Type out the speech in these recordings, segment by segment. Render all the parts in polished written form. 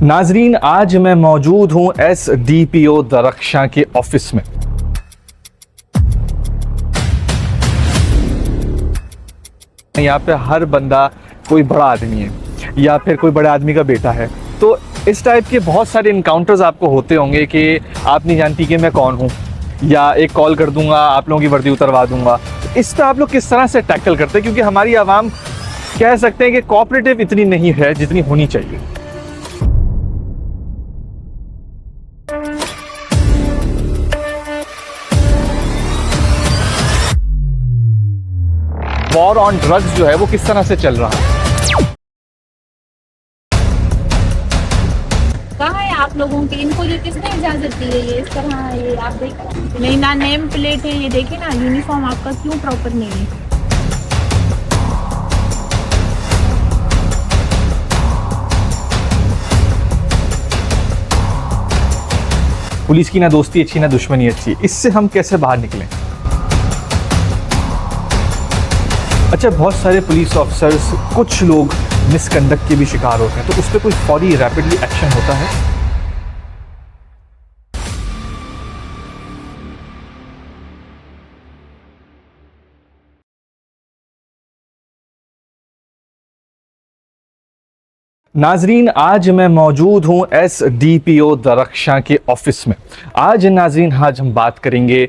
नाजरीन, आज मैं मौजूद हूं SDPO दरख्शां के ऑफिस में। यहाँ पे हर बंदा कोई बड़ा आदमी है या फिर कोई बड़े आदमी का बेटा है, तो इस टाइप के बहुत सारे इनकाउंटर्स आपको होते होंगे कि आप नहीं जानती कि मैं कौन हूँ, या एक कॉल कर दूंगा, आप लोगों की वर्दी उतरवा दूंगा। इस पर आप लोग किस तरह से टैकल करते हैं? क्योंकि हमारी आवाम कह सकते हैं कि कोऑपरेटिव इतनी नहीं है जितनी होनी चाहिए। वॉर ऑन ड्रग्स जो है वो किस तरह से चल रहा है? कहाँ है आप लोगों की? इनको ये किसने इजाजत दी है? ये इस तरह ये आप देख नहीं ना, नेम प्लेट है, ये देखिए ना, यूनिफॉर्म आपका क्यों प्रॉपर नहीं है? पुलिस की ना दोस्ती अच्छी ना दुश्मनी अच्छी, इससे हम कैसे बाहर निकलें? अच्छा, बहुत सारे पुलिस ऑफिसर्स, कुछ लोग मिसकंडक्ट के भी शिकार होते हैं, तो उस पर कोई फौरी रैपिडली एक्शन होता है? नाजरीन, आज मैं मौजूद हूं SDPO दरख्शां के ऑफिस में। आज हम बात करेंगे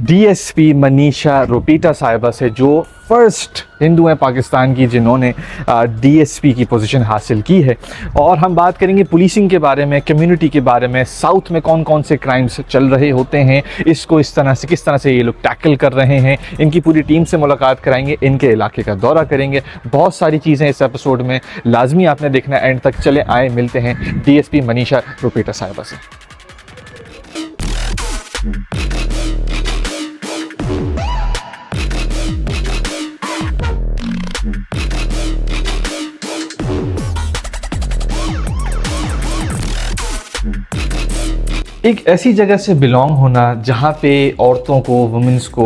DSP मनीषा रुपीटा साहिबा से, जो फर्स्ट हिंदू हैं पाकिस्तान की जिन्होंने DSP की पोजीशन हासिल की है। और हम बात करेंगे पुलिसिंग के बारे में, कम्युनिटी के बारे में, साउथ में कौन कौन से क्राइम्स चल रहे होते हैं, इसको इस तरह से किस तरह से ये लोग टैकल कर रहे हैं। इनकी पूरी टीम से मुलाकात कराएंगे, इनके इलाके का दौरा करेंगे। बहुत सारी चीज़ें इस एपिसोड में लाजमी आपने देखना एंड तक। चले आए मिलते हैं DSP मनीषा रुपीटा साहिबा से। एक ऐसी जगह से बिलोंग होना जहाँ पे औरतों को, वुमेंस को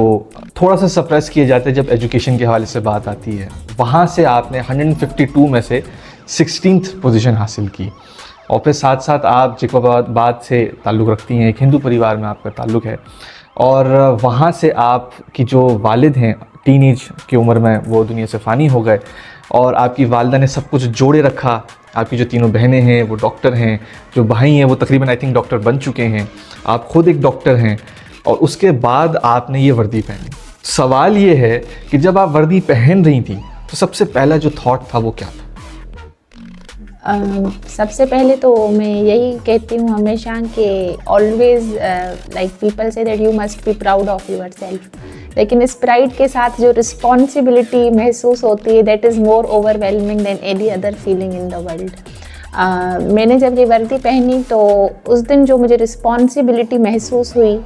थोड़ा सा सप्रेस किया जाता है जब एजुकेशन के हवाले से बात आती है, वहाँ से आपने 152 में से 16th पोजीशन हासिल की। और फिर साथ साथ आप जैकोबाबाद से ताल्लुक़ रखती हैं, एक हिंदू परिवार में आपका ताल्लुक़ है, और वहाँ से आपकी जो वालिद हैं टीनेज की उम्र में वो दुनिया से फ़ानी हो गए, और आपकी वालिदा ने सब कुछ जोड़े रखा। आपकी जो तीनों बहनें हैं वो डॉक्टर हैं, जो भाई हैं वो तकरीबन आई थिंक डॉक्टर बन चुके हैं, आप खुद एक डॉक्टर हैं, और उसके बाद आपने ये वर्दी पहनी। सवाल ये है कि जब आप वर्दी पहन रही थी तो सबसे पहला जो थॉट था वो क्या था? सबसे पहले तो मैं यही कहती हूँ हमेशा कि always like people say that you must be proud of your self, लेकिन इस प्राइड के साथ जो रिस्पॉन्सिबिलिटी महसूस होती है that is more overwhelming than any other feeling in the world. मैंने जब ये वर्दी पहनी तो उस दिन जो मुझे रिस्पॉन्सिबिलिटी महसूस हुई,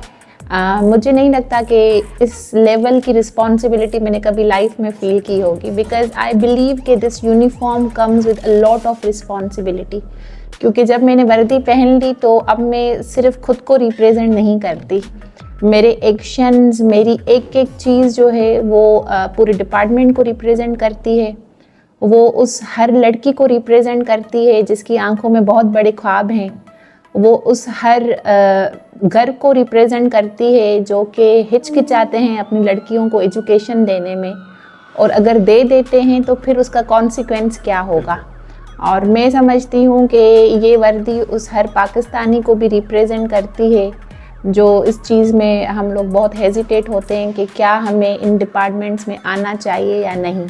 मुझे नहीं लगता कि इस लेवल की रिस्पॉन्सिबिलिटी मैंने कभी लाइफ में फ़ील की होगी, बिकॉज आई बिलीव कि this uniform comes with a lot of responsibility. क्योंकि जब मैंने वर्दी पहन ली तो अब मैं सिर्फ खुद को रिप्रेजेंट नहीं करती, मेरे एक्शंस, मेरी एक एक चीज़ जो है वो पूरे डिपार्टमेंट को रिप्रेजेंट करती है। वो उस हर लड़की को रिप्रेजेंट करती है जिसकी आंखों में बहुत बड़े ख्वाब हैं। वो उस हर घर को रिप्रेजेंट करती है जो कि हिचकिचाते हैं अपनी लड़कियों को एजुकेशन देने में, और अगर दे देते हैं तो फिर उसका कॉन्सिक्वेंस क्या होगा। और मैं समझती हूँ कि ये वर्दी उस हर पाकिस्तानी को भी रिप्रेजेंट करती है जो इस चीज़ में हम लोग बहुत हेजिटेट होते हैं कि क्या हमें इन डिपार्टमेंट्स में आना चाहिए या नहीं।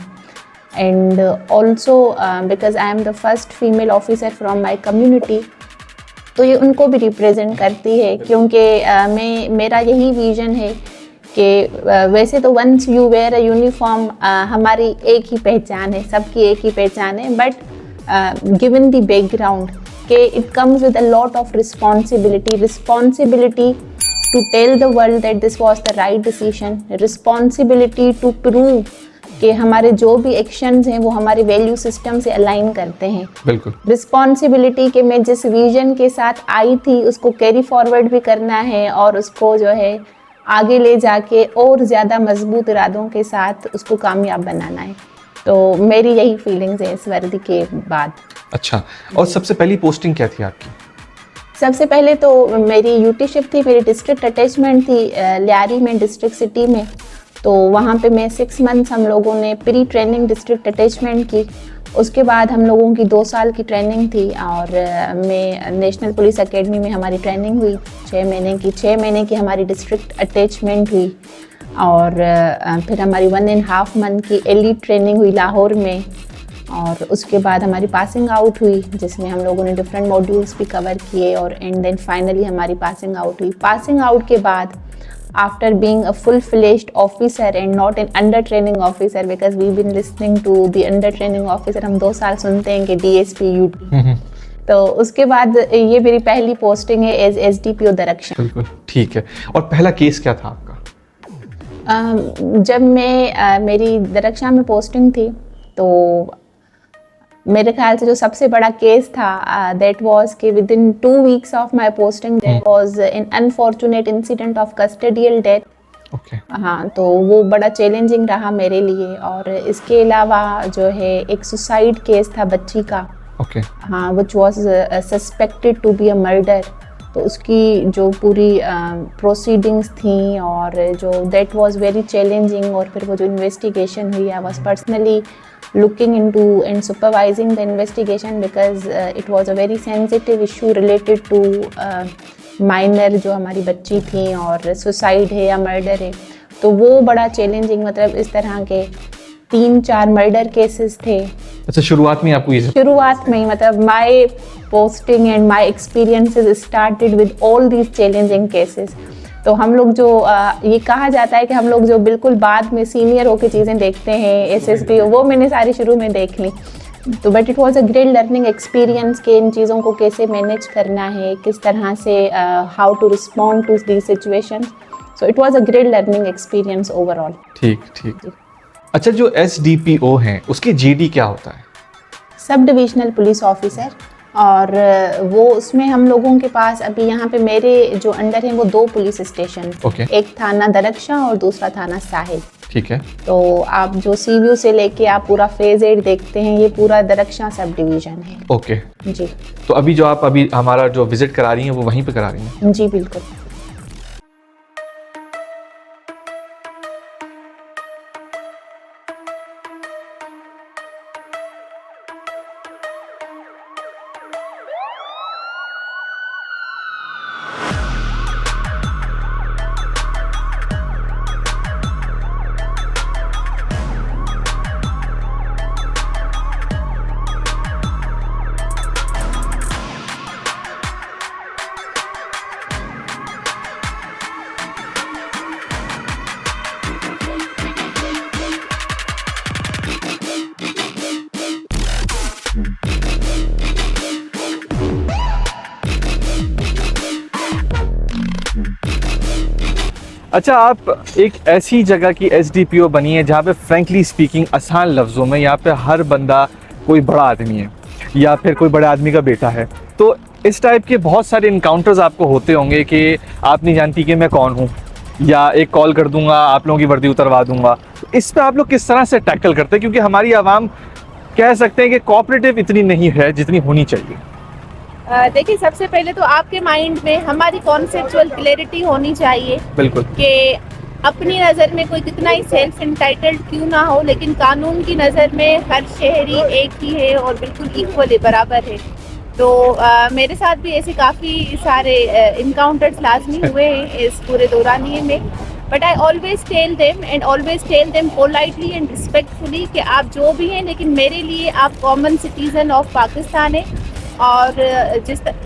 And also because I am the first female officer from my community, तो ये उनको भी रिप्रेजेंट करती है, क्योंकि मेरा यही विज़न है कि वैसे तो once you wear a uniform हमारी एक ही पहचान है, सबकी एक ही पहचान है, बट गिवन द बैकग्राउंड कि it comes with a lot of responsibility to tell the world that this was the right decision, responsibility to prove कि हमारे जो भी एक्शंस हैं वो हमारे वैल्यू सिस्टम से अलाइन करते हैं। बिल्कुल। रिस्पॉन्सिबिलिटी कि मैं जिस विजन के साथ आई थी उसको कैरी फॉरवर्ड भी करना है, और उसको जो है आगे ले जाके और ज़्यादा मजबूत इरादों के साथ उसको कामयाब बनाना है। तो मेरी यही फीलिंग्स है इस वर्दी के बाद। अच्छा, और सबसे पहली पोस्टिंग क्या थी आपकी? सबसे पहले तो मेरी यूटी शिफ्ट थी, मेरी डिस्ट्रिक्ट अटैचमेंट थी लियारी में, डिस्ट्रिक्ट सिटी में। तो वहाँ पे मैं 6 मंथ्स हम लोगों ने प्री ट्रेनिंग डिस्ट्रिक्ट अटैचमेंट की। उसके बाद हम लोगों की 2 साल की ट्रेनिंग थी और मैं नेशनल पुलिस एकेडमी में हमारी ट्रेनिंग हुई 6 महीने की। 6 महीने की हमारी डिस्ट्रिक्ट अटैचमेंट हुई और फिर हमारी 1.5 मंथ की एलीट ट्रेनिंग हुई लाहौर में। और उसके बाद हमारी पासिंग आउट हुई जिसमें हम लोगों ने डिफरेंट मॉड्यूल्स भी कवर किए और एंड देन फाइनली हमारी पासिंग आउट हुई। पासिंग आउट के बाद after being a full fledged officer and not an under training officer, because we been listening to the under training officer, हम 2 साल सुनते हैं कि डीएसपी यूटी। तो उसके बाद ये मेरी पहली पोस्टिंग है एज एसडीपीओ दरख्शां। बिल्कुल ठीक है। और पहला केस क्या था आपका? जब मैं मेरी दरख्शां में पोस्टिंग थी तो मेरे ख्याल से जो सबसे बड़ा केस था दैट वाज कि within 2 weeks of my posting there was an unfortunate incident of custodial death. Okay. हाँ, तो वो बड़ा चैलेंजिंग रहा मेरे लिए। और इसके अलावा जो है एक सुसाइड केस था बच्ची का। ओके। हाँ, which was suspected to be a murder. तो उसकी जो पूरी प्रोसीडिंग्स थी और जो दैट वाज वेरी चैलेंजिंग। और फिर वो जो इन्वेस्टिगेशन हुई, I was personally looking into and supervising the investigation because it was a very sensitive issue related to minor जो हमारी बच्ची थी और सुसाइड है या मर्डर है। तो वो बड़ा चैलेंजिंग, मतलब इस तरह के 3-4 मर्डर केसेस थे। अच्छा, शुरुआत में आपको ये शुरुआत में ही, मतलब my posting and my experiences started with all these challenging cases. तो हम लोग जो ये कहा जाता है कि हम लोग जो बिल्कुल बाद में सीनियर होकर चीज़ें देखते हैं एसएसपी, वो मैंने सारी शुरू में देख ली। तो but it was a great learning experience कि इन चीज़ों को कैसे मैनेज करना है, किस तरह से how to respond to the situation. So it was a great learning experience overall. ठीक ठीक। अच्छा, जो एसडीपीओ हैं उसकी जीडी क्या होता है? Sub divisional police officer. और वो उसमें हम लोगों के पास अभी यहाँ पे मेरे जो अंडर हैं वो 2 पुलिस स्टेशन। ओके। एक थाना दरख्शां और दूसरा थाना साहिल। ठीक है। तो आप जो सी व्यू से लेके आप पूरा फेज 8 देखते हैं, ये पूरा दरख्शां सब डिवीजन है। ओके जी। तो अभी जो आप अभी हमारा जो विजिट करा रही हैं वो वहीं पे करा रही हैं? जी बिल्कुल। अच्छा, आप एक ऐसी जगह की एसडीपीओ बनी है जहाँ पे फ्रैंकली स्पीकिंग आसान लफ्ज़ों में यहाँ पे हर बंदा कोई बड़ा आदमी है या फिर कोई बड़े आदमी का बेटा है। तो इस टाइप के बहुत सारे इनकाउंटर्स आपको होते होंगे कि आप नहीं जानती कि मैं कौन हूँ, या एक कॉल कर दूंगा आप लोगों की वर्दी उतरवा दूंगा। तो इस पर आप लोग किस तरह से टैकल करते हैं, क्योंकि हमारी आवाम कह सकते हैं कि कोऑपरेटिव इतनी नहीं है जितनी होनी चाहिए? देखिए, सबसे पहले तो आपके माइंड में हमारी कॉन्सेप्चुअल क्लैरिटी होनी चाहिए। बिल्कुल। कि अपनी नज़र में कोई कितना ही सेल्फ इंटाइटल्ड क्यों ना हो, लेकिन कानून की नज़र में हर शहरी एक ही है और बिल्कुल इक्वल बराबर है। तो मेरे साथ भी ऐसे काफ़ी सारे इनकाउंटर्स लाजमी हुए हैं इस पूरे दौरानिए में। But I always tell them politely and respectfully कि आप जो भी हैं, लेकिन मेरे लिए आप कॉमन सिटीज़न ऑफ पाकिस्तान है। और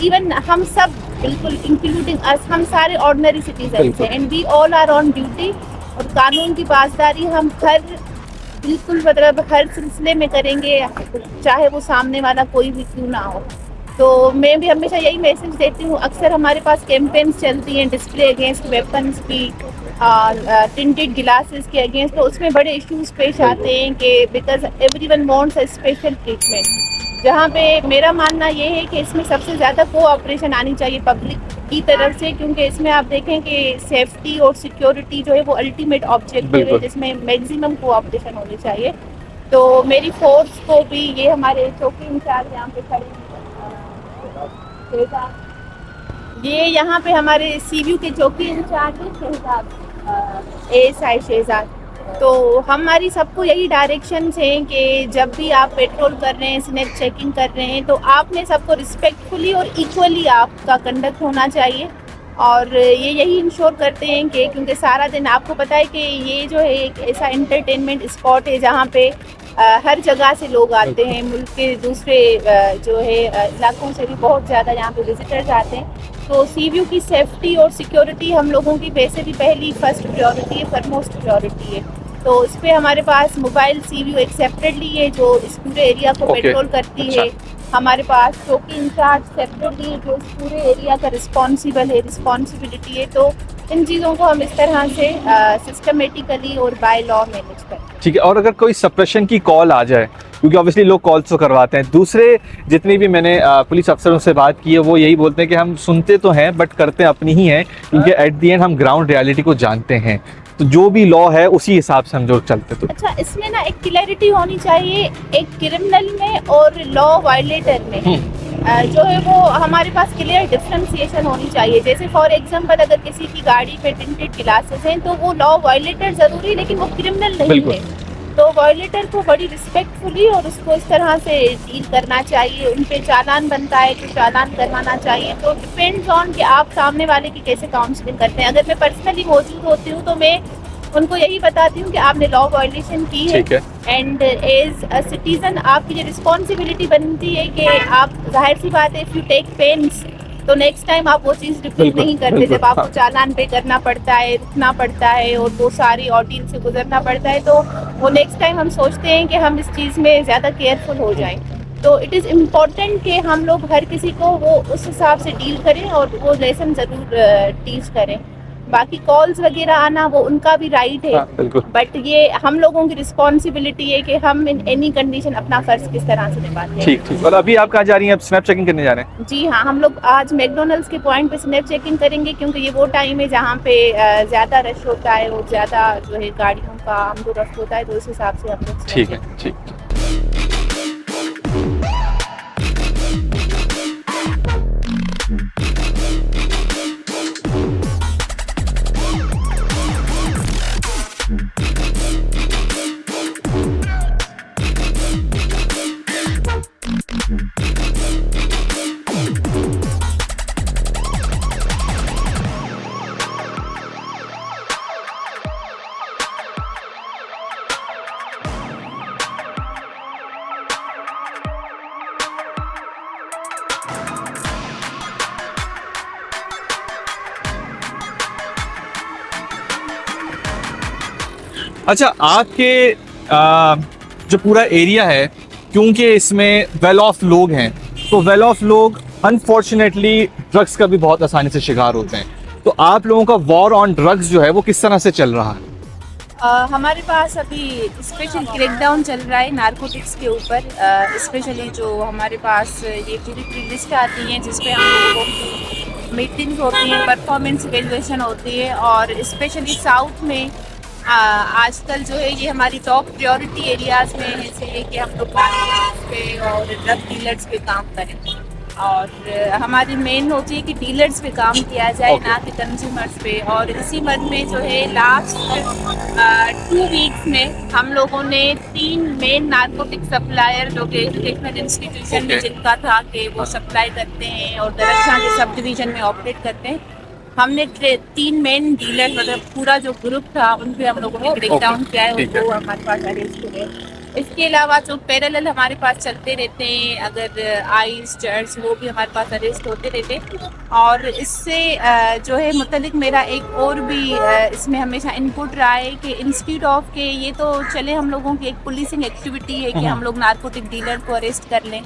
इवन हम सब बिल्कुल इंक्लूडिंग अस, हम सारे ऑर्डिनरी सिटीजन हैं and we all are on duty. और कानून की पासदारी हम बिल्कुल मतलब हर सिलसिले में करेंगे, चाहे वो सामने वाला कोई भी क्यों ना हो। तो मैं भी हमेशा यही मैसेज देती हूँ। अक्सर हमारे पास कैंपेन्स चलती हैं डिस्प्ले अगेंस्ट वेपन्स की, टिंटेड गिलासेस के अगेंस्ट। तो उसमें बड़े इश्यूज पेश आते हैं कि because everyone wants a special treatment, जहाँ पे मेरा मानना ये है कि इसमें सबसे ज़्यादा कोऑपरेशन आनी चाहिए पब्लिक की तरफ से, क्योंकि इसमें आप देखें कि सेफ्टी और सिक्योरिटी जो है वो अल्टीमेट ऑब्जेक्टिव है, जिसमें मैक्सिमम कोऑपरेशन होनी चाहिए। तो मेरी फोर्स को भी, ये हमारे चौकी इंचार्ज यहाँ पे खड़े हैं, शहजाद, ये यहाँ पे हमारे सीव्यू के चौकी इंचार्ज हैं शहजाद, एएसआई शहजाद। तो हमारी सबको यही डायरेक्शंस हैं कि जब भी आप पेट्रोल कर रहे हैं, स्नैप चेकिंग कर रहे हैं, तो आपने सबको रिस्पेक्टफुली और इक्वली आपका कंडक्ट होना चाहिए। और ये यही इंश्योर करते हैं कि क्योंकि सारा दिन आपको पता है कि ये जो है एक ऐसा एंटरटेनमेंट स्पॉट है जहाँ पे हर जगह से लोग आते हैं, मुल्क के दूसरे जो है इलाकों से भी बहुत ज़्यादा यहाँ पे विजिटर्स आते हैं। तो सीव्यू की सेफ्टी और सिक्योरिटी हम लोगों की वैसे भी पहली फर्स्ट प्रायोरिटी है, फॉरमोस्ट प्रायोरिटी है। तो इस पे हमारे पास मोबाइल सीव्यू एक्सेप्टेडली है जो इस पूरे एरिया को पेट्रोल करती है। हमारे पास चौकी इंचार्ज सेपरेटली जो इस पूरे एरिया का रिस्पॉन्सिबिलिटी है। तो इन चीज़ों को हम इस तरह से सिस्टमेटिकली और बाय लॉ मैनेज करते हैं। ठीक है। और अगर कोई सप्रेशन की कॉल आ जाए, क्योंकि ऑब्वियसली लोग कॉल्स तो करवाते हैं, दूसरे जितनी भी मैंने पुलिस अफसरों से बात की है वो यही बोलते हैं कि हम सुनते तो हैं बट करते अपनी ही हैं, क्योंकि एट दी एंड हम ग्राउंड रियलिटी को जानते हैं, तो जो भी लॉ है उसी हिसाब से हम जो चलते। तो अच्छा, इसमें ना एक क्लैरिटी होनी चाहिए, एक क्रिमिनल में और लॉ वायलेटर में जो है वो हमारे पास क्लियर डिफरेंशिएशन होनी चाहिए। जैसे फॉर एग्जांपल अगर किसी की गाड़ी पे टिंटेड ग्लासेस हैं तो वो लॉ वायलेटर जरूरी है, लेकिन वो क्रिमिनल नहीं है। तो वायलेटर को बड़ी रिस्पेक्टफुली और उसको इस तरह से डील करना चाहिए। उन पे चालान बनता है तो चालान करवाना चाहिए। तो डिपेंड्स ऑन कि आप सामने वाले की कैसे काउंसलिंग करते हैं। अगर मैं पर्सनली मौजूद होती हूँ तो मैं उनको यही बताती हूँ कि आपने लॉ वायलेशन की है, एंड एज अ सिटीजन आपकी जो रिस्पॉन्सिबिलिटी बनती है कि आप, जाहिर सी बात है, इफ यू टेक पेन्स तो नेक्स्ट टाइम आप वो चीज़ रिपीट नहीं करते। जब आपको चालान पे करना पड़ता है, रुकना पड़ता है और वो सारी ऑडियंस से गुजरना पड़ता है, तो वो नेक्स्ट टाइम हम सोचते हैं कि हम इस चीज़ में ज़्यादा केयरफुल हो जाएं। तो इट इज़ इम्पॉर्टेंट कि हम लोग हर किसी को वो उस हिसाब से डील करें और वो लेसन ज़रूर टीच करें। बाकी कॉल्स वगैरह आना वो उनका भी राइट है, बट ये हम लोगों की रिस्पॉन्सिबिलिटी है कि हम इन एनी कंडीशन अपना फर्ज किस तरह से निभाते हैं। ठीक। और अभी आप कहाँ जा रही हैं? अब स्नैप चेकिंग करने जा रहे हैं? जी हाँ, हम लोग आज मैकडोनल्ड्स के पॉइंट पे स्नैप चेकिंग करेंगे, क्योंकि ये वो टाइम है जहाँ पे ज़्यादा रश होता है और ज़्यादा जो है गाड़ियों का आमदोरफ्त होता है, तो उस हिसाब से हम लोग। ठीक है, ठीक। अच्छा, आपके जो पूरा एरिया है, क्योंकि इसमें वेल ऑफ लोग हैं, तो वेल ऑफ लोग अनफॉर्चुनेटली ड्रग्स का भी बहुत आसानी से शिकार होते हैं, तो आप लोगों का वॉर ऑन ड्रग्स जो है वो किस तरह से चल रहा है? हमारे पास अभी स्पेशल क्रैकडाउन चल रहा है नारकोटिक्स के ऊपर। स्पेशली जो हमारे पास ये पूरी लिस्ट आती है जिसपे हम लोगों को मीटिंग्स होती हैं, परफॉर्मेंस इवेल्युएशन होती है, और स्पेशली साउथ में आजकल जो है ये हमारी टॉप प्रायोरिटी एरियाज़ में है कि हम लोग पे और ड्रग डीलर्स पे काम करें। और हमारी मेन होती है कि डीलर्स पे काम किया जाए, ना कि कंज्यूमर्स पे। और इसी मद में जो है लास्ट 2 वीक्स में हम लोगों ने 3 मेन नार्कोटिक सप्लायर जो कि एजुकेशनल इंस्टीट्यूशन में जिनका था कि वो सप्लाई करते हैं और दरअसल के सब डिवीज़न में ऑपरेट करते हैं, हमने 3 मेन डीलर, मतलब पूरा जो ग्रुप था उन पे हम लोगों ने ब्रेकडाउन किया है, उनको हमारे पास अरेस्ट हुए। इसके अलावा जो पैरेलल हमारे पास चलते रहते हैं, अगर आइस चर्च, वो भी हमारे पास अरेस्ट होते रहते हैं। और इससे जो है मुतलिक मेरा एक और भी इसमें हमेशा इनपुट रहा है कि इंस्टीट्यूट ऑफ के ये तो चले हम लोगों की एक पुलिसिंग एक्टिविटी है कि हम लोग नार्कोटिक डीलर को अरेस्ट कर लें,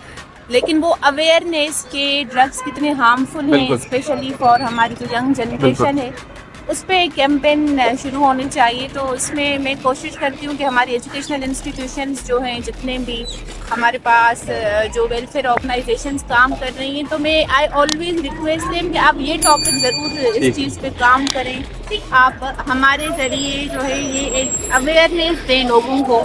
लेकिन वो अवेयरनेस के ड्रग्स कितने हार्मफुल हैं, स्पेशली फॉर हमारी जो यंग जनरेशन है, उस पर एक कैंपेन शुरू होने चाहिए। तो इसमें मैं कोशिश करती हूँ कि हमारी एजुकेशनल इंस्टीट्यूशंस जो हैं, जितने भी हमारे पास जो वेलफेयर ऑर्गेनाइजेशंस काम कर रही हैं, तो मैं आई ऑलवेज रिक्वेस्ट देम कि आप ये टॉपिक ज़रूर इस चीज़ पे काम करें। आप हमारे ज़रिए जो है ये एक अवेयरनेस दें लोगों को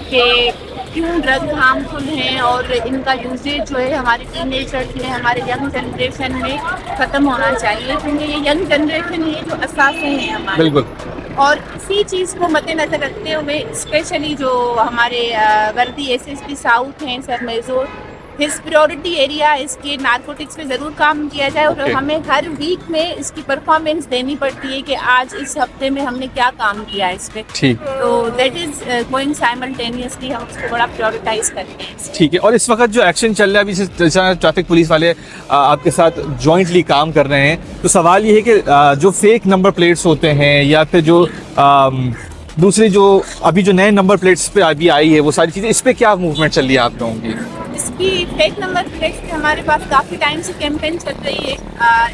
कि क्यों ड्रग हार्मफुल हैं और इनका यूजेज जो है हमारे टीनेजर्स में, हमारे यंग जनरेशन में ख़त्म होना चाहिए, क्योंकि ये यंग जनरेशन ये जो असासे हैं हमारे। बिल्कुल। और इसी चीज़ को मद्देनज़र रखते हुए स्पेशली जो हमारे वर्दी एसएसपी साउथ हैं sir majeure, his priority area इसके नारकोटिक्स पे ज़रूर काम किया जाए और Okay. हमें हर वीक में इसकी परफॉर्मेंस देनी पड़ती है कि आज इस हफ्ते में हमने क्या काम किया है इस पे। ठीक तो दैट इज़ गोइंग साइमल्टेनियसली, हम उसको बड़ा प्रायोरिटाइज करते हैं। ठीक है। और इस वक्त जो एक्शन चल रहा है अभी जैसा ट्रैफिक पुलिस वाले आपके साथ जॉइंटली काम कर रहे हैं, तो सवाल ये है कि जो फेक नंबर प्लेट्स होते हैं या फिर जो दूसरी जो अभी जो नए नंबर प्लेट्स पे अभी आई है वो सारी चीज़ें, इस पे क्या मूवमेंट चल रही है आप लोगों की? इसकी फेक नंबर प्लेट्स पे हमारे पास काफ़ी टाइम से कैंपेन चल रही है,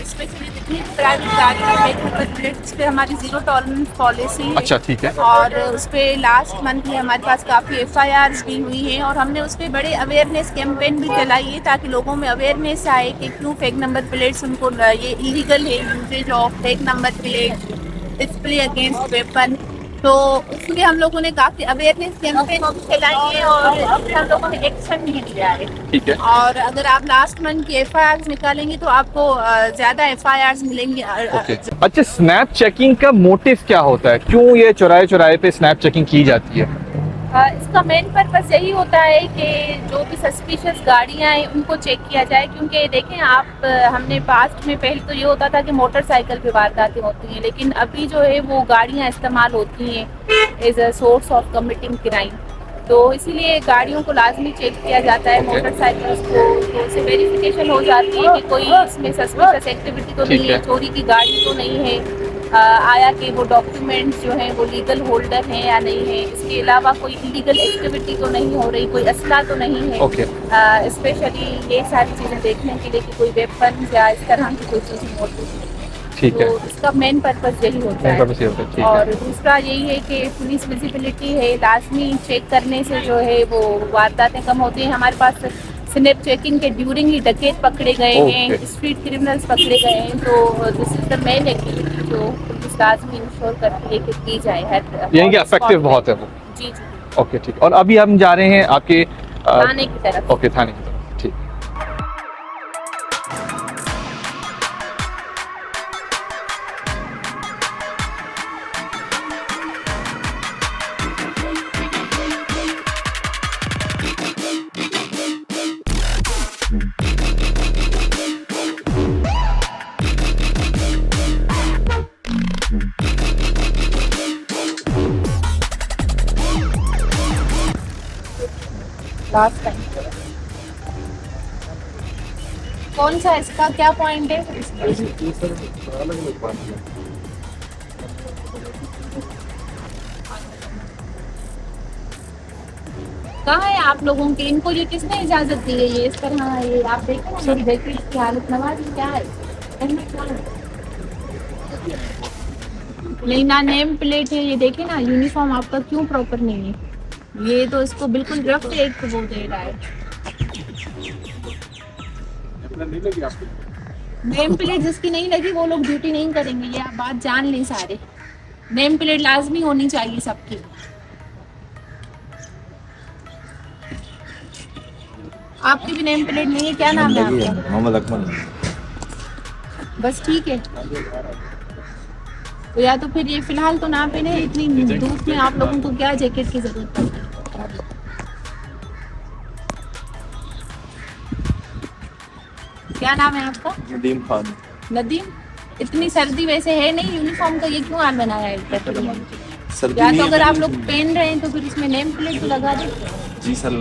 स्पेशली जितनी प्राइवेट गाड़ी है फेक नंबर प्लेट्स पे हमारी ज़ीरो टॉलरेंस पॉलिसी है। अच्छा, ठीक है। और उस पर लास्ट मंथ ही हमारे पास काफ़ी FIRs भी हुई हैं और हमने उस पर बड़े अवेयरनेस कैंपेन भी चलाई है ताकि लोगों में अवेयरनेस आए कि क्यों फेक नंबर प्लेट्स उनको ये इलीगल है usages of fake number plate display against weapon. तो उसमें हम लोगों ने काफ़ी अवेयरनेस कैंपेन चलाई है और उसमें हम लोगों ने एक्शन भी लिया है। ठीक है। और अगर आप लास्ट मंथ की FIRs निकालेंगे तो आपको ज़्यादा FIRs मिलेंगे। ओके। अच्छा, स्नैप चेकिंग का मोटिव क्या होता है? क्यों ये चौराहे चौराहे पे स्नैप चेकिंग की जाती है? इसका मेन पर्पस यही होता है कि जो भी सस्पिशियस गाड़ियां हैं उनको चेक किया जाए, क्योंकि देखें आप, हमने पास्ट में पहले तो ये होता था कि मोटरसाइकिल पे वारदातें होती हैं, लेकिन अभी जो है वो गाड़ियां इस्तेमाल होती हैं as a source of committing crime. तो इसीलिए गाड़ियों को लाजमी चेक किया जाता है, मोटरसाइकिल्स को, तो उससे वेरिफिकेशन हो जाती है कि कोई इसमें सस्पिशियस एक्टिविटी तो नहीं है, चोरी की गाड़ी तो नहीं है, आया कि वो डॉक्यूमेंट्स जो हैं वो लीगल होल्डर हैं या नहीं है, इसके अलावा कोई इलीगल एक्टिविटी तो नहीं हो रही, कोई असला तो नहीं है। ओके। स्पेशली ये सारी चीज़ें देखने के लिए कि कोई वेपन या इस तरह की कोई चीज़ मौजूद है। ठीक है। तो इसका मेन पर्पस यही होता है। पर्पस ये होता है, ठीक है। और दूसरा यही है कि पुलिस विजिबिलिटी है, लाजमी चेक करने से जो है वो वारदातें कम होती हैं। हमारे पास स्नैप चेकिंग के ड्यूरिंग ही डकैत पकड़े गए हैं, स्ट्रीट क्रिमिनल्स पकड़े गए हैं, तो this is the main activity जो पुलिस लाजमी इंश्योर करती है कि की जाए हर, यानी कि इफेक्टिव बहुत है वो। जी। ओके, ठीक। और अभी हम जा रहे हैं आपके थाने की तरफ। ओके, थाने की तरफ। ठीक। लास्ट टाइम कौन सा इसका क्या पॉइंट है? कहाँ है आप लोगों के? इनको ये किसने इजाजत दी है ये इस तरह? ये आप देखें ना, मेरी बेटी की हालत नवाज क्या है? नहीं ना नेम प्लेट है, ये देखे ना, यूनिफॉर्म आपका क्यों प्रॉपर नहीं है? ये तो इसको बिल्कुल रफ एक वो दे रहा है। नेम प्लेट जिसकी नहीं लगी वो लोग ड्यूटी नहीं करेंगे, ये आप बात जान लें सारे। नेम प्लेट लाजमी होनी चाहिए सबकी। आपकी भी नेम प्लेट नहीं है, क्या नाम है आपका? मोहम्मद अकमल। बस ठीक है, तो या तो फिर ये फिलहाल तो ना पहने, इतनी धूप में आप लोगों को क्या जैकेट की जरूरत पड़ती है? क्या नाम है आपका? नदीम खान। नदीम, इतनी सर्दी वैसे है नहीं, यूनिफॉर्म का ये क्यों हाल बनाया है? सर्दी या नहीं तो है, अगर आप लोग पहन रहे हैं तो फिर इसमें नेम प्लेट तो लगा दे। जी सर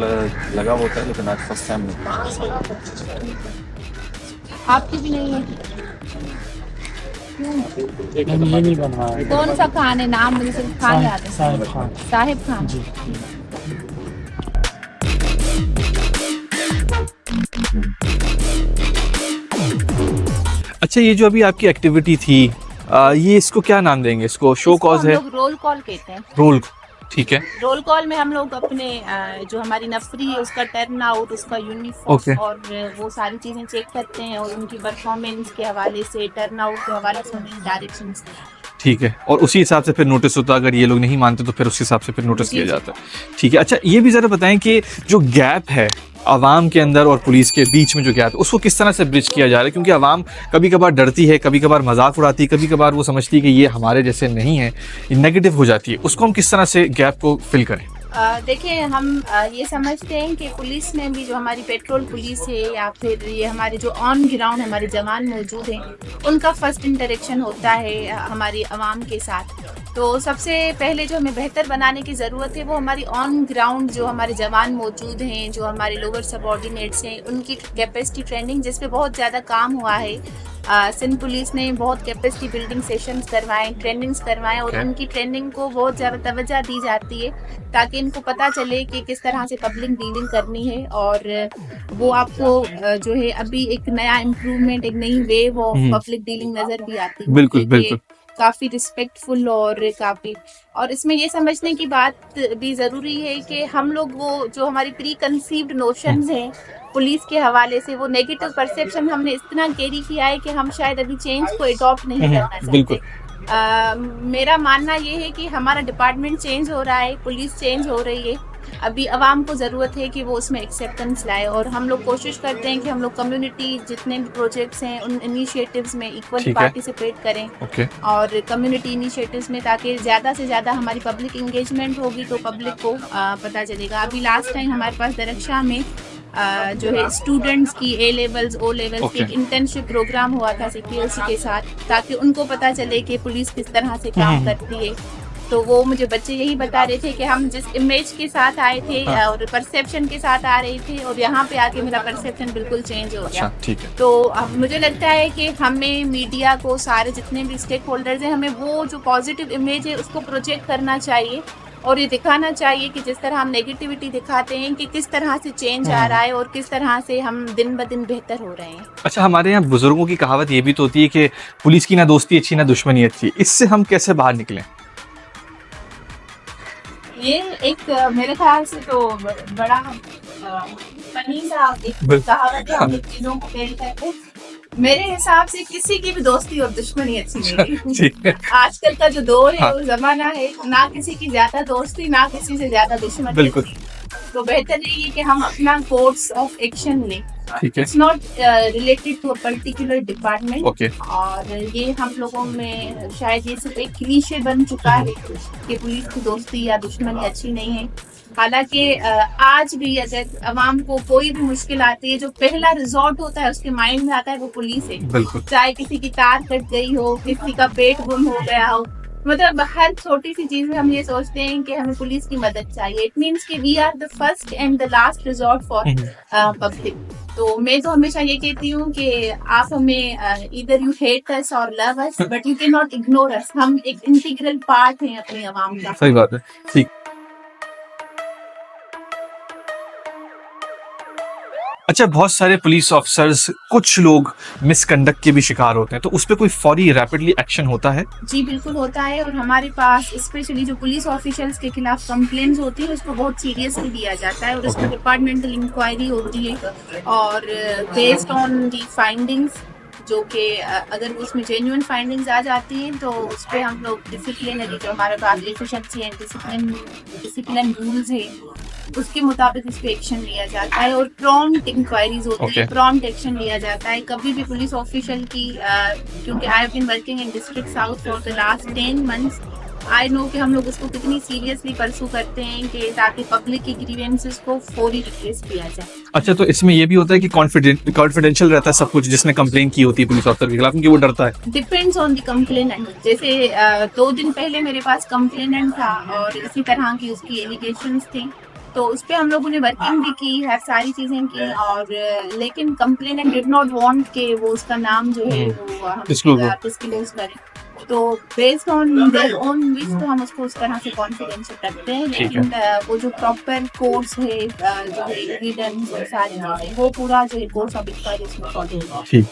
लगा होता है, लेकिन आज फर्स्ट टाइम नहीं। आपकी भी नहीं है? ये नहीं बनवा है। कौन सा खान है? नाम मुझे सिर्फ खान याद है। साहिब खान। साहिब खान। अच्छा, ये जो अभी आपकी एक्टिविटी थी, ये इसको क्या नाम देंगे? इसको शो कॉज है? रोल कॉल कहते हैं। रोल, ठीक है। रोल कॉल में हम लोग अपने जो हमारी नफरी है उसका टर्न आउट, उसका यूनिफॉर्म Okay. और वो सारी चीज़ें चेक करते हैं और उनकी परफॉर्मेंस के हवाले से, टर्न आउट के हवाले से, उनकी डायरेक्शन ठीक है, और उसी हिसाब से फिर नोटिस होता है, अगर ये लोग नहीं मानते तो फिर उस हिसाब से फिर नोटिस किया जाता है। ठीक है, अच्छा ये भी ज़रा बताएं कि जो गैप है आवाम के अंदर और पुलिस के बीच में, जो गैप है उसको किस तरह से ब्रिज किया जा रहा है, क्योंकि आवाम कभी कभार डरती है, कभी कभार मजाक उड़ाती है, कभी कभार वो समझती है कि ये हमारे जैसे नहीं है, नेगेटिव हो जाती है, उसको हम किस तरह से गैप को फिल करें? देखिए, हम ये समझते हैं कि पुलिस में भी, जो हमारी पेट्रोल पुलिस है या फिर ये हमारे जो ऑन ग्राउंड हमारे जवान मौजूद हैं, उनका फर्स्ट इंटरेक्शन होता है हमारी आवाम के साथ। तो सबसे पहले जो हमें बेहतर बनाने की ज़रूरत है वो हमारी ऑन ग्राउंड जो हमारे जवान मौजूद हैं, जो हमारे लोअर सबऑर्डिनेट्स हैं, उनकी कैपेसिटी ट्रेनिंग, जिस पे बहुत ज़्यादा काम हुआ है। सिंध पुलिस ने बहुत कैपेसिटी बिल्डिंग सेशंस करवाएं, ट्रेनिंग्स करवाएं, और उनकी ट्रेनिंग को बहुत ज़्यादा तवज्जो दी जाती है ताकि इनको पता चले कि किस तरह से पब्लिक डीलिंग करनी है। और वो आपको जो है अभी एक नया इम्प्रूवमेंट, एक नई वेव ऑफ पब्लिक डीलिंग नज़र भी आती है। बिल्कुल बिल्कुल, काफ़ी रिस्पेक्टफुल और काफ़ी, और इसमें ये समझने की बात भी ज़रूरी है कि हम लोग वो जो हमारी प्री कंसीव्ड नोशंस हैं पुलिस के हवाले से, वो नेगेटिव परसेप्शन हमने इतना कैरी किया है कि हम शायद अभी चेंज को अडॉप्ट नहीं करना चाहते। बिल्कुल। मेरा मानना ये है कि हमारा डिपार्टमेंट चेंज हो रहा है, पुलिस चेंज हो रही है, अभी आवाम को ज़रूरत है कि वो उसमें एक्सेप्टेंस लाए। और हम लोग कोशिश करते हैं कि हम लोग कम्युनिटी जितने भी प्रोजेक्ट्स हैं उन इनिशिएटिव्स में इक्वली पार्टिसिपेट करें। और कम्युनिटी इनिशिएटिव्स में, ताकि ज़्यादा से ज़्यादा हमारी पब्लिक इंगेजमेंट होगी तो पब्लिक को पता चलेगा। अभी लास्ट टाइम हमारे पास दरख्शा में जो है स्टूडेंट्स की ए लेवल्स ओ लेवल्स की एक इंटर्नशिप प्रोग्राम हुआ था CPLC के साथ, ताकि उनको पता चले कि पुलिस किस तरह से काम करती है। तो वो मुझे बच्चे यही बता रहे थे कि हम जिस इमेज के साथ आए थे और परसेप्शन के साथ आ रहे थे, और यहाँ पे आके मेरा परसेप्शन बिल्कुल चेंज हो गया। ठीक है। तो अब मुझे लगता है कि हमें मीडिया को, सारे जितने भी स्टेक होल्डर्स हैं, हमें वो जो पॉजिटिव इमेज है उसको प्रोजेक्ट करना चाहिए और ये दिखाना चाहिए कि जिस तरह हम नेगेटिविटी दिखाते हैं कि किस तरह से चेंज आ रहा है और किस तरह से हम दिन ब दिन बेहतर हो रहे हैं। अच्छा, हमारे यहाँ बुजुर्गों की कहावत ये भी तो होती है कि पुलिस की ना दोस्ती अच्छी ना दुश्मनी अच्छी, इससे हम कैसे बाहर निकलें? ये एक मेरे ख्याल से तो बड़ा फनी सा एक कहावत है, हम इन चीजों को फेल करते हैं। मेरे हिसाब से किसी की भी दोस्ती और दुश्मनी अच्छी नहीं है। आजकल का जो दौर है वो जमाना है, ना किसी की ज्यादा दोस्ती, ना किसी से ज्यादा दुश्मनी। बिल्कुल। तो बेहतर यही है कि हम अपना कोर्स ऑफ एक्शन लें। ठीक है। It's not related to a particular department. Okay. और ये हम लोगों में शायद ये सिर्फ एक क्लीशे बन चुका है कि पुलिस की दोस्ती या दुश्मनी अच्छी नहीं है। हालांकि आज भी अगर अवाम को कोई भी मुश्किल आती है, जो पहला रिजॉर्ट होता है उसके माइंड में आता है वो पुलिस है। बिल्कुल। चाहे किसी की तार कट गई हो, किसी का पेट गुम हो गया हो, मतलब हर छोटी सी चीज में हम ये सोचते हैं कि हमें पुलिस की मदद चाहिए। इट मीन्स कि we are the first and the last resort for public. तो मैं तो हमेशा ये कहती हूँ कि आप हमें इधर यू हेट अस और love us, but you can not ignore us. हम एक इंटीग्रल पार्ट हैं अपनी आवाम का। सही बात है। ठीक। अच्छा, बहुत सारे पुलिस ऑफिसर्स, कुछ लोग मिसकंडक्ट के भी शिकार होते हैं, तो उस पर कोई फौरी रैपिडली एक्शन होता है? जी बिल्कुल होता है, और हमारे पास स्पेशली जो पुलिस ऑफिशियल्स के खिलाफ कंप्लेंट्स होती है उसको बहुत सीरियसली लिया जाता है और उसमें डिपार्टमेंटल इंक्वायरी होती है। और बेस्ड ऑन दी फाइंडिंग्स, जो कि अगर उसमें जेन्युइन फाइंडिंग्स आ जाती हैं तो उस पर हम लोग डिसिप्लिनरी, जो हमारे पास एफिशिएंसी एंड डिसिप्लिन रूल्स हैं, उसके मुताबिक उस पर एक्शन लिया जाता है। और प्रॉम्प्ट इंक्वायरीज होती है, प्रॉम्प्ट एक्शन लिया जाता है। कभी भी पुलिस ऑफिशियल की, क्योंकि I have been working in district south for the last 10 months, I know कि हम लोग उसको कितनी सीरियसली परसू करते हैं कि ताकि पब्लिक की ग्रीवेंसेस को फौरी रिप्लेस किया जाए। अच्छा, तो इसमें ये भी होता है कि कॉन्फिडेंशियल रहता है सब कुछ जिसने कंप्लेन की होती है पुलिस ऑफिसर के खिलाफ, क्योंकि वो डरता है? Depends on the complainant. जैसे 2 दिन पहले मेरे पास कंप्लेनेंट था और इसी तरह की उसकी एलिगेशंस थी, तो उस पर हम लोगों ने वर्किंग भी की है, सारी चीजें की, और लेकिन कंप्लेनेंट डिड नॉट वांट कि वो उसका नाम जो है वो डिस्क्लोज करें। तो based on their own wish तो हम उसको उस तरह से कॉन्फिडेंशियल रखते हैं, लेकिन वो जो प्रॉपर कोर्स है, जो है एविडेंस और सारी चीजें, वो पूरा जो है कोर्स ऑफ इंक्वायरी उसमें फॉलो होगा। ठीक।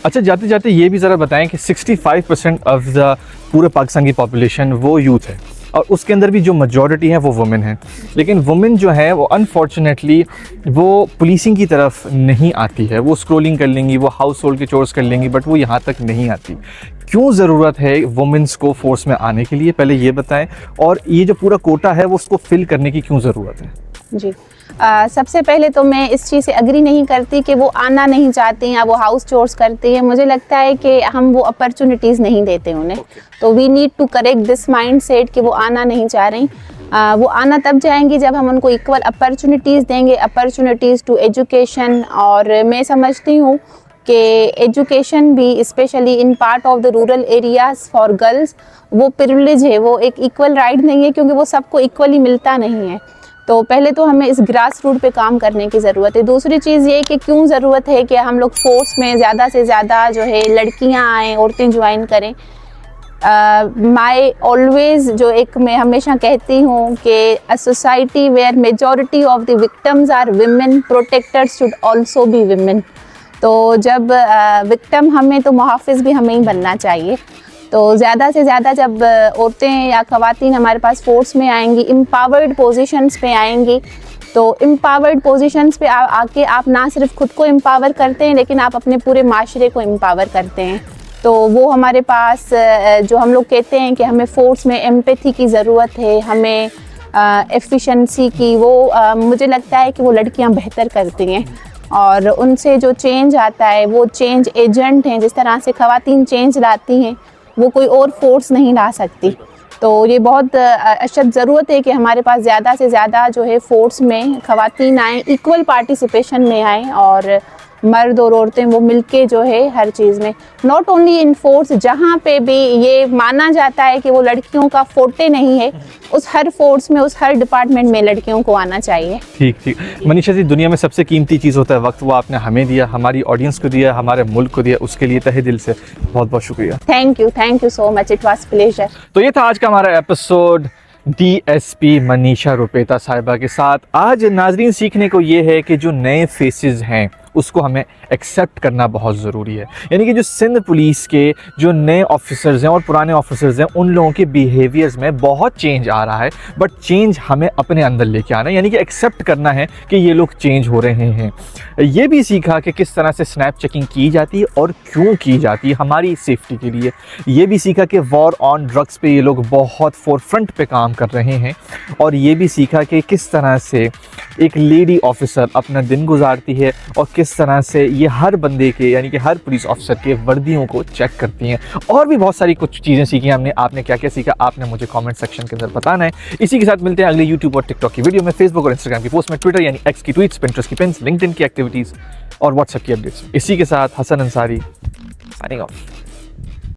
अच्छा, जाते जाते ये भी ज़रा बताएं कि 65% ऑफ द पूरे पाकिस्तान की पॉपुलेशन वो यूथ है, और उसके अंदर भी जो मेजॉरिटी है वो वुमेन है। लेकिन वुमेन जो है वो अनफॉर्चुनेटली वो पुलिसिंग की तरफ नहीं आती है। वो स्क्रोलिंग कर लेंगी, वो हाउस होल्ड के चोर्स कर लेंगी, बट वो यहाँ तक नहीं आती। क्यों ज़रूरत है वुमेन्स को फोर्स में आने के लिए, पहले ये बताएं, और ये जो पूरा कोटा है वो उसको फिल करने की क्यों ज़रूरत है? जी, सबसे पहले तो मैं इस चीज़ से एग्री नहीं करती कि वो आना नहीं चाहती या वो हाउस चोर्स करती है। मुझे लगता है कि हम वो अपॉर्चुनिटीज़ नहीं देते उन्हें। तो we need to correct this mindset कि वो आना नहीं चाह रही। वो आना तब जाएंगी जब हम उनको इक्वल अपॉर्चुनिटीज़ देंगे, अपॉर्चुनिटीज़ टू एजुकेशन। और मैं समझती हूँ कि एजुकेशन भी specially in part of the rural areas for girls वो प्रिविलेज है, वो एक इक्वल राइट नहीं है, क्योंकि वो सबको इक्वली मिलता नहीं है। तो पहले तो हमें इस ग्रास रूट पे काम करने की ज़रूरत है। दूसरी चीज़ ये कि क्यों ज़रूरत है कि हम लोग फोर्स में ज़्यादा से ज़्यादा जो है लड़कियां आएँ, औरतें ज्वाइन करें। माई ऑलवेज जो एक मैं हमेशा कहती हूँ कि a society where majority of the victims are women, protectors should also be women. तो जब विक्टिम हमें, तो मुहाफ़िज़ भी हमें ही बनना चाहिए। तो ज़्यादा से ज़्यादा जब औरतें या ख़वातीन हमारे पास फोर्स में आएंगी, एम्पावर्ड पोजीशंस पे आएंगी, तो एम्पावर्ड पोजीशंस पे आके आप ना सिर्फ खुद को एम्पावर करते हैं, लेकिन आप अपने पूरे माशरे को एम्पावर करते हैं। तो वो हमारे पास जो हम लोग कहते हैं कि हमें फोर्स में एम्पैथी की ज़रूरत है, हमें एफिशिएंसी की, वो मुझे लगता है कि वो लड़कियां बेहतर करती हैं। और उनसे जो चेंज आता है वो चेंज एजेंट हैं। जिस तरह से ख़वातीन चेंज लाती हैं, वो कोई और फोर्स नहीं ला सकती। तो ये बहुत अशद ज़रूरत है कि हमारे पास ज़्यादा से ज़्यादा जो है फोर्स में ख़वातीन आएँ, इक्वल पार्टिसिपेशन में आएँ, और मर्द और औरतें वो मिलके जो है हर चीज़ में, नॉट ओनली इन फोर्स, जहाँ पे भी ये माना जाता है कि वो लड़कियों का फोटे नहीं है, उस हर फोर्स में, उस हर डिपार्टमेंट में लड़कियों को आना चाहिए। ठीक ठीक। मनीषा जी, दुनिया में सबसे कीमती चीज़ होता है वक्त। वो आपने हमें दिया, हमारी ऑडियंस को दिया, हमारे मुल्क को दिया, उसके लिए तहे दिल से बहुत बहुत शुक्रिया। Thank you so much, it was pleasure. तो ये था आज का हमारा एपिसोड DSP मनीषा रुपेता साहिबा के साथ। आज नाजरीन सीखने को ये है कि जो नए फेसेस हैं उसको हमें एक्सेप्ट करना बहुत ज़रूरी है। यानी कि जो सिंध पुलिस के जो नए ऑफिसर्स हैं और पुराने ऑफिसर्स हैं, उन लोगों के बिहेवियर्स में बहुत चेंज आ रहा है, बट चेंज हमें अपने अंदर लेके आना है। यानी कि एक्सेप्ट करना है कि ये लोग चेंज हो रहे हैं। ये भी सीखा कि किस तरह से स्नैप चेकिंग की जाती है और क्यों की जाती है हमारी सेफ्टी के लिए। ये भी सीखा कि वॉर ऑन ड्रग्स पे ये लोग बहुत फोरफ्रंट पे काम कर रहे हैं। और ये भी सीखा कि किस तरह से एक लेडी ऑफिसर अपना दिन गुजारती है और किस तरह से ये हर बंदे के, यानी कि हर पुलिस ऑफिसर के वर्दियों को चेक करती हैं। और भी बहुत सारी कुछ चीज़ें सीखी हमने। आपने क्या क्या सीखा, आपने मुझे कमेंट सेक्शन के अंदर बताना है। इसी के साथ मिलते हैं अगले यूट्यूब और टिकटॉक की वीडियो में, फेसबुक और इंस्टाग्राम की पोस्ट में, ट्विटर यानी एक्स की ट्वीट्स, पिंटरेस्ट की पिन्स, लिंक्डइन की एक्टिविटीज़ और व्हाट्सएप की अपडेट्स। इसी के साथ हसन अंसारी साइनिंग ऑफ।